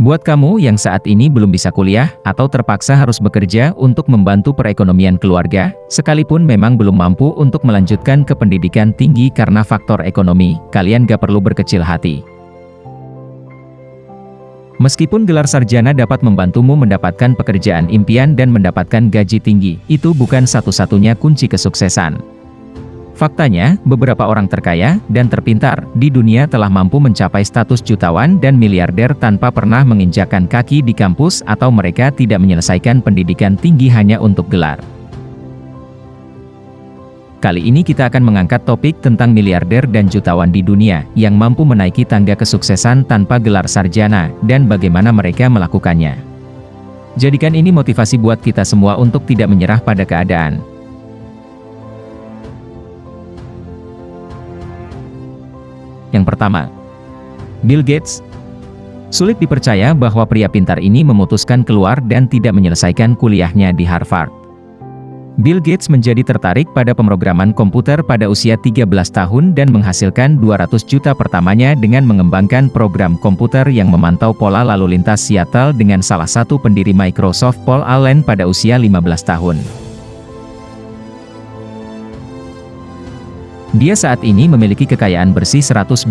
Buat kamu yang saat ini belum bisa kuliah atau terpaksa harus bekerja untuk membantu perekonomian keluarga, sekalipun memang belum mampu untuk melanjutkan ke pendidikan tinggi karena faktor ekonomi, kalian gak perlu berkecil hati. Meskipun gelar sarjana dapat membantumu mendapatkan pekerjaan impian dan mendapatkan gaji tinggi, itu bukan satu-satunya kunci kesuksesan. Faktanya, beberapa orang terkaya dan terpintar di dunia telah mampu mencapai status jutawan dan miliarder tanpa pernah menginjakkan kaki di kampus atau mereka tidak menyelesaikan pendidikan tinggi hanya untuk gelar. Kali ini kita akan mengangkat topik tentang miliarder dan jutawan di dunia yang mampu menaiki tangga kesuksesan tanpa gelar sarjana dan bagaimana mereka melakukannya. Jadikan ini motivasi buat kita semua untuk tidak menyerah pada keadaan. Yang pertama, Bill Gates. Sulit dipercaya bahwa pria pintar ini memutuskan keluar dan tidak menyelesaikan kuliahnya di Harvard. Bill Gates menjadi tertarik pada pemrograman komputer pada usia 13 tahun dan menghasilkan 200 juta pertamanya dengan mengembangkan program komputer yang memantau pola lalu lintas Seattle dengan salah satu pendiri Microsoft Paul Allen pada usia 15 tahun. Dia saat ini memiliki kekayaan bersih 129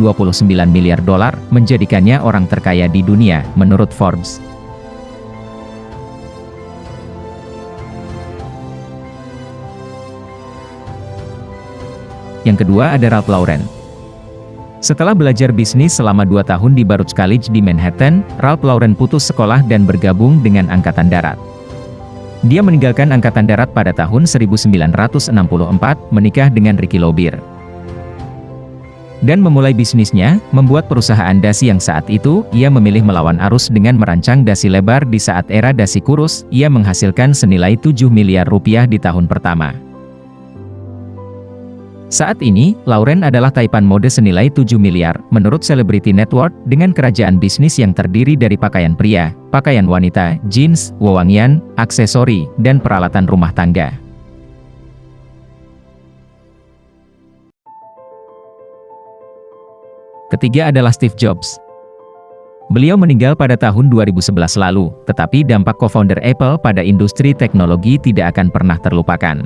miliar dolar, menjadikannya orang terkaya di dunia, menurut Forbes. Yang kedua ada Ralph Lauren. Setelah belajar bisnis selama 2 tahun di Baruch College di Manhattan, Ralph Lauren putus sekolah dan bergabung dengan Angkatan Darat. Dia meninggalkan Angkatan Darat pada tahun 1964, menikah dengan Ricky Lobir. Dan memulai bisnisnya, membuat perusahaan dasi yang saat itu, ia memilih melawan arus dengan merancang dasi lebar di saat era dasi kurus, ia menghasilkan senilai 7 miliar rupiah di tahun pertama. Saat ini, Lauren adalah taipan mode senilai 7 miliar, menurut Celebrity Net Worth, dengan kerajaan bisnis yang terdiri dari pakaian pria, pakaian wanita, jeans, wewangian, aksesori, dan peralatan rumah tangga. Ketiga adalah Steve Jobs. Beliau meninggal pada tahun 2011 lalu, tetapi dampak co-founder Apple pada industri teknologi tidak akan pernah terlupakan.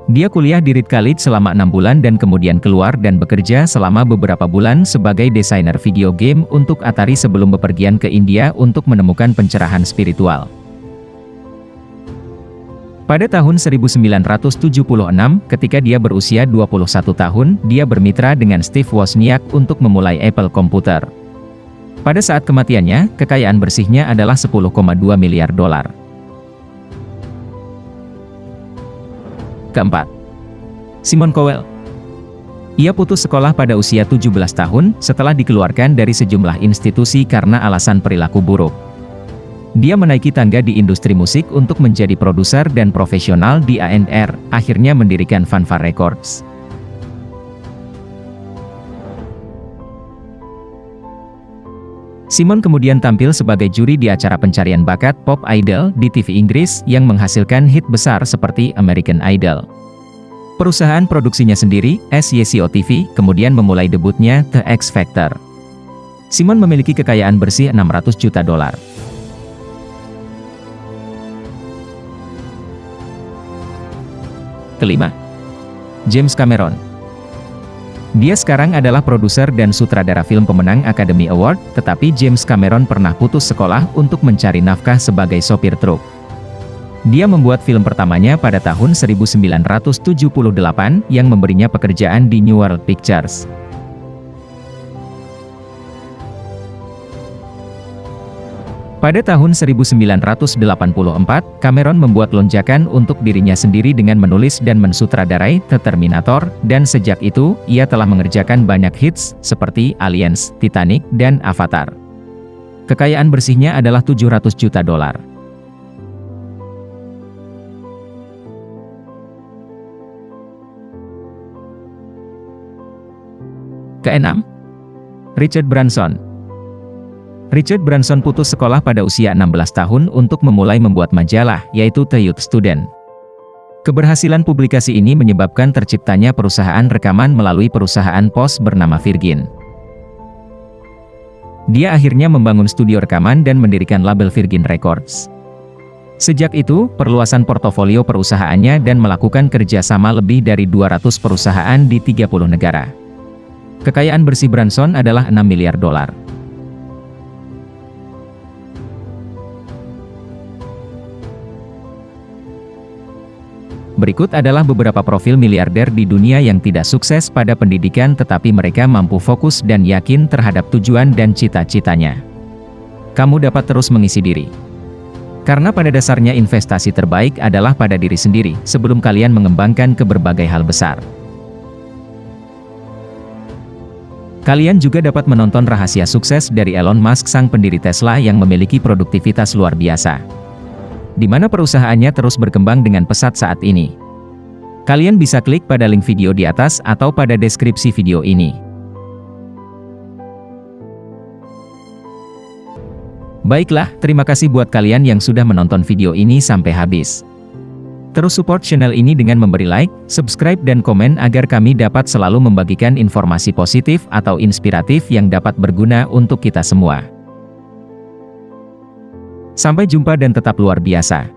Dia kuliah di Reed College selama 6 bulan dan kemudian keluar dan bekerja selama beberapa bulan sebagai desainer video game untuk Atari sebelum bepergian ke India untuk menemukan pencerahan spiritual. Pada tahun 1976, ketika dia berusia 21 tahun, dia bermitra dengan Steve Wozniak untuk memulai Apple Computer. Pada saat kematiannya, kekayaan bersihnya adalah 10,2 miliar dolar. Keempat, Simon Cowell. Ia putus sekolah pada usia 17 tahun, setelah dikeluarkan dari sejumlah institusi karena alasan perilaku buruk. Dia menaiki tangga di industri musik untuk menjadi produser dan profesional di A&R, akhirnya mendirikan Fanfare Records. Simon kemudian tampil sebagai juri di acara pencarian bakat Pop Idol di TV Inggris yang menghasilkan hit besar seperti American Idol. Perusahaan produksinya sendiri, SYCO TV, kemudian memulai debutnya The X Factor. Simon memiliki kekayaan bersih 600 juta dolar. Kelima, James Cameron. Dia sekarang adalah produser dan sutradara film pemenang Academy Award, tetapi James Cameron pernah putus sekolah untuk mencari nafkah sebagai sopir truk. Dia membuat film pertamanya pada tahun 1978 yang memberinya pekerjaan di New World Pictures. Pada tahun 1984, Cameron membuat lonjakan untuk dirinya sendiri dengan menulis dan mensutradarai The Terminator, dan sejak itu, ia telah mengerjakan banyak hits, seperti Aliens, Titanic, dan Avatar. Kekayaan bersihnya adalah 700 juta dolar. Keenam, Richard Branson. Richard Branson putus sekolah pada usia 16 tahun untuk memulai membuat majalah, yaitu The Youth Student. Keberhasilan publikasi ini menyebabkan terciptanya perusahaan rekaman melalui perusahaan pos bernama Virgin. Dia akhirnya membangun studio rekaman dan mendirikan label Virgin Records. Sejak itu, perluasan portofolio perusahaannya dan melakukan kerjasama lebih dari 200 perusahaan di 30 negara. Kekayaan bersih Branson adalah $6 miliar. Berikut adalah beberapa profil miliarder di dunia yang tidak sukses pada pendidikan tetapi mereka mampu fokus dan yakin terhadap tujuan dan cita-citanya. Kamu dapat terus mengisi diri. Karena pada dasarnya investasi terbaik adalah pada diri sendiri, sebelum kalian mengembangkan ke berbagai hal besar. Kalian juga dapat menonton rahasia sukses dari Elon Musk, sang pendiri Tesla yang memiliki produktivitas luar biasa, di mana perusahaannya terus berkembang dengan pesat saat ini. Kalian bisa klik pada link video di atas atau pada deskripsi video ini. Baiklah, terima kasih buat kalian yang sudah menonton video ini sampai habis. Terus support channel ini dengan memberi like, subscribe dan komen agar kami dapat selalu membagikan informasi positif atau inspiratif yang dapat berguna untuk kita semua. Sampai jumpa dan tetap luar biasa.